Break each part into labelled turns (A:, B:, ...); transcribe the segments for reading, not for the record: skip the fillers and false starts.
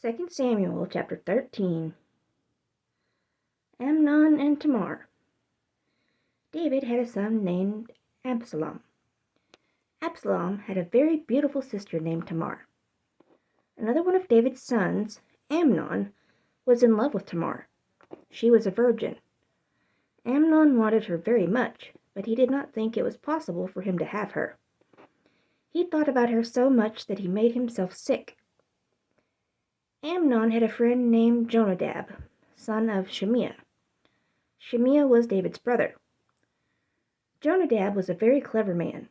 A: 2 Samuel chapter 13. Amnon and Tamar. David had a son named Absalom. Absalom had a very beautiful sister named Tamar. Another one of David's sons, Amnon, was in love with Tamar. She was a virgin. Amnon wanted her very much, but he did not think it was possible for him to have her. He thought about her so much that he made himself sick. Amnon had a friend named Jonadab, son of Shimea. Shimea was David's brother. Jonadab was a very clever man.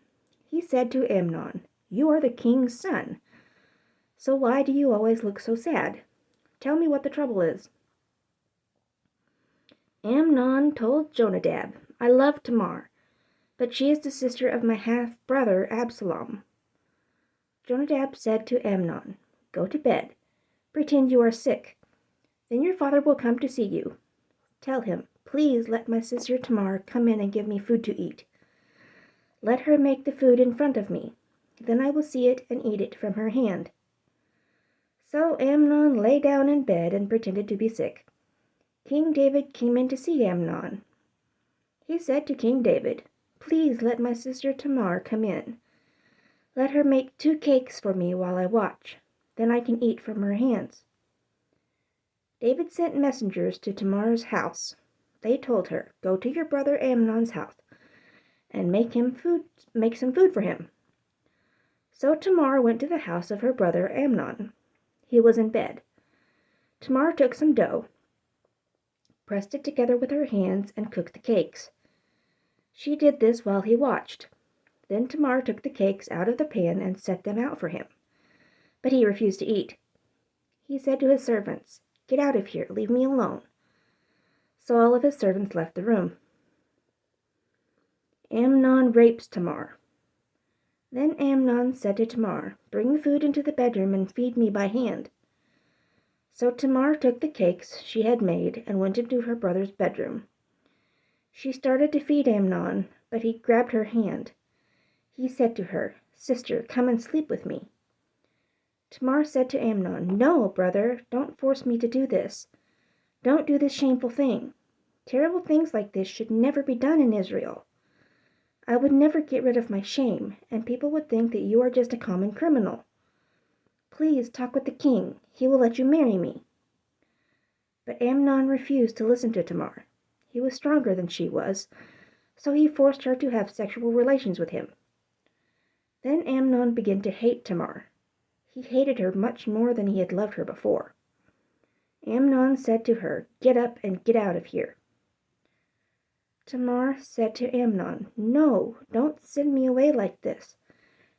A: He said to Amnon, "You are the king's son, so why do you always look so sad? Tell me what the trouble is." Amnon told Jonadab, "I love Tamar, but she is the sister of my half-brother Absalom." Jonadab said to Amnon, "Go to bed. Pretend you are sick. Then your father will come to see you. Tell him, 'Please let my sister Tamar come in and give me food to eat.' Let her make the food in front of me. Then I will see it and eat it from her hand." So Amnon lay down in bed and pretended to be sick. King David came in to see Amnon. He said to King David, "Please let my sister Tamar come in. Let her make 2 cakes for me while I watch. Then I can eat from her hands." David sent messengers to Tamar's house. They told her, "Go to your brother Amnon's house and make some food for him." So Tamar went to the house of her brother Amnon. He was in bed. Tamar took some dough, pressed it together with her hands, and cooked the cakes. She did this while he watched. Then Tamar took the cakes out of the pan and set them out for him. But he refused to eat. He said to his servants, "Get out of here, leave me alone." So all of his servants left the room. Amnon rapes Tamar. Then Amnon said to Tamar, "Bring the food into the bedroom and feed me by hand." So Tamar took the cakes she had made and went into her brother's bedroom. She started to feed Amnon, but he grabbed her hand. He said to her, "Sister, come and sleep with me." Tamar said to Amnon, "No, brother, don't force me to do this. Don't do this shameful thing. Terrible things like this should never be done in Israel. I would never get rid of my shame, and people would think that you are just a common criminal. Please talk with the king. He will let you marry me." But Amnon refused to listen to Tamar. He was stronger than she was, so he forced her to have sexual relations with him. Then Amnon began to hate Tamar. He hated her much more than he had loved her before. Amnon said to her, "Get up and get out of here." Tamar said to Amnon, "No, don't send me away like this.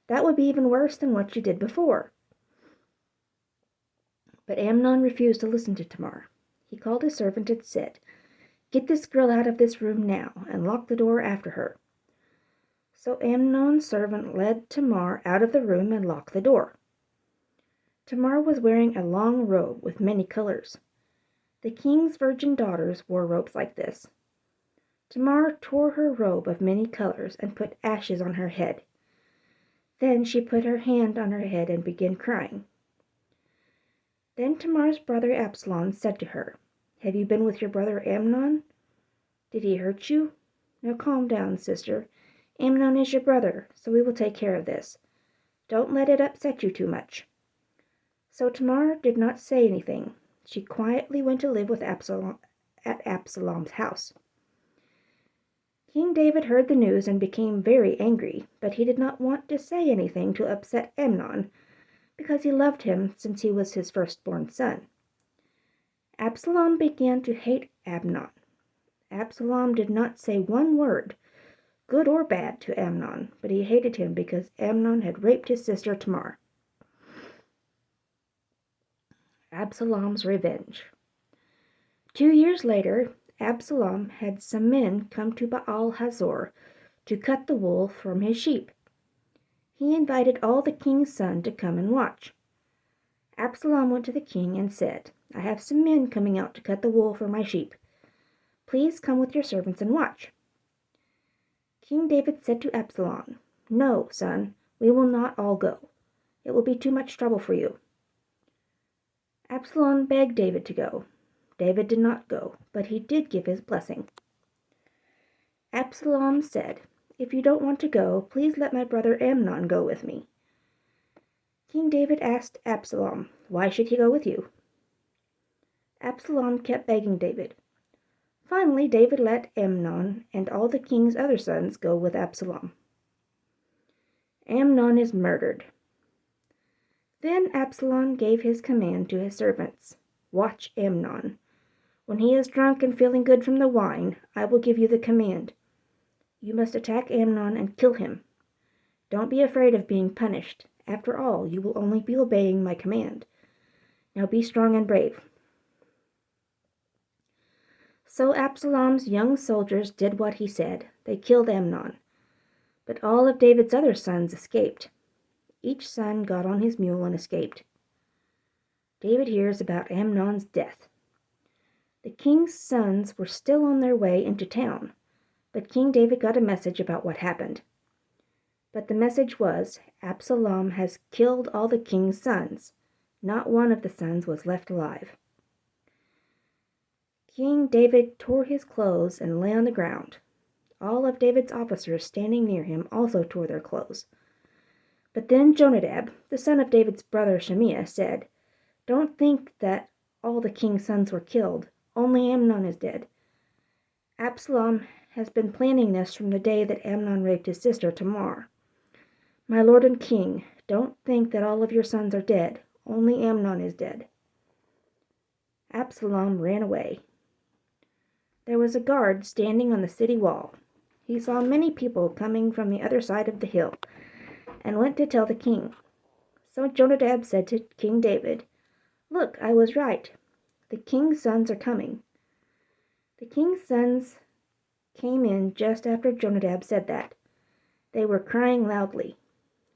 A: That would be even worse than what you did before." But Amnon refused to listen to Tamar. He called his servant and said, "Get this girl out of this room now, and lock the door after her." So Amnon's servant led Tamar out of the room and locked the door. Tamar was wearing a long robe with many colors. The king's virgin daughters wore robes like this. Tamar tore her robe of many colors and put ashes on her head. Then she put her hand on her head and began crying. Then Tamar's brother Absalom said to her, "Have you been with your brother Amnon? Did he hurt you? Now calm down, sister. Amnon is your brother, so we will take care of this. Don't let it upset you too much." So Tamar did not say anything. She quietly went to live with Absalom at Absalom's house. King David heard the news and became very angry, but he did not want to say anything to upset Amnon, because he loved him since he was his firstborn son. Absalom began to hate Amnon. Absalom did not say one word, good or bad, to Amnon, but he hated him because Amnon had raped his sister Tamar. Absalom's revenge. 2 years later, Absalom had some men come to Baal Hazor to cut the wool from his sheep. He invited all the king's sons to come and watch. Absalom went to the king and said, "I have some men coming out to cut the wool for my sheep. Please come with your servants and watch." King David said to Absalom, "No, son, we will not all go. It will be too much trouble for you." Absalom begged David to go. David did not go, but he did give his blessing. Absalom said, "If you don't want to go, please let my brother Amnon go with me." King David asked Absalom, "Why should he go with you?" Absalom kept begging David. Finally, David let Amnon and all the king's other sons go with Absalom. Amnon is murdered. Then Absalom gave his command to his servants, "Watch Amnon. When he is drunk and feeling good from the wine, I will give you the command. You must attack Amnon and kill him. Don't be afraid of being punished. After all, you will only be obeying my command. Now be strong and brave." So Absalom's young soldiers did what he said. They killed Amnon. But all of David's other sons escaped. Each son got on his mule and escaped. David hears about Amnon's death. The king's sons were still on their way into town, but King David got a message about what happened. But the message was, "Absalom has killed all the king's sons. Not one of the sons was left alive." King David tore his clothes and lay on the ground. All of David's officers standing near him also tore their clothes. But then Jonadab, the son of David's brother Shimea, said, "Don't think that all the king's sons were killed. Only Amnon is dead. Absalom has been planning this from the day that Amnon raped his sister Tamar. My lord and king, don't think that all of your sons are dead. Only Amnon is dead." Absalom ran away. There was a guard standing on the city wall. He saw many people coming from the other side of the hill and went to tell the king. So Jonadab said to King David, "Look, I was right. The king's sons are coming." The king's sons came in just after Jonadab said that. They were crying loudly.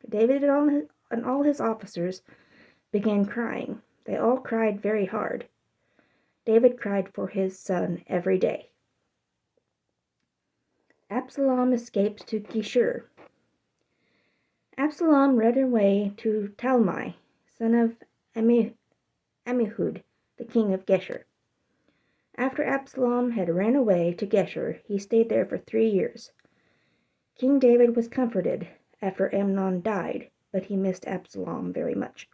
A: David and all his officers began crying. They all cried very hard. David cried for his son every day. Absalom escaped to Geshur. Absalom ran away to Talmai, son of Ammihud, the king of Geshur. After Absalom had ran away to Geshur, he stayed there for 3 years. King David was comforted after Amnon died, but he missed Absalom very much.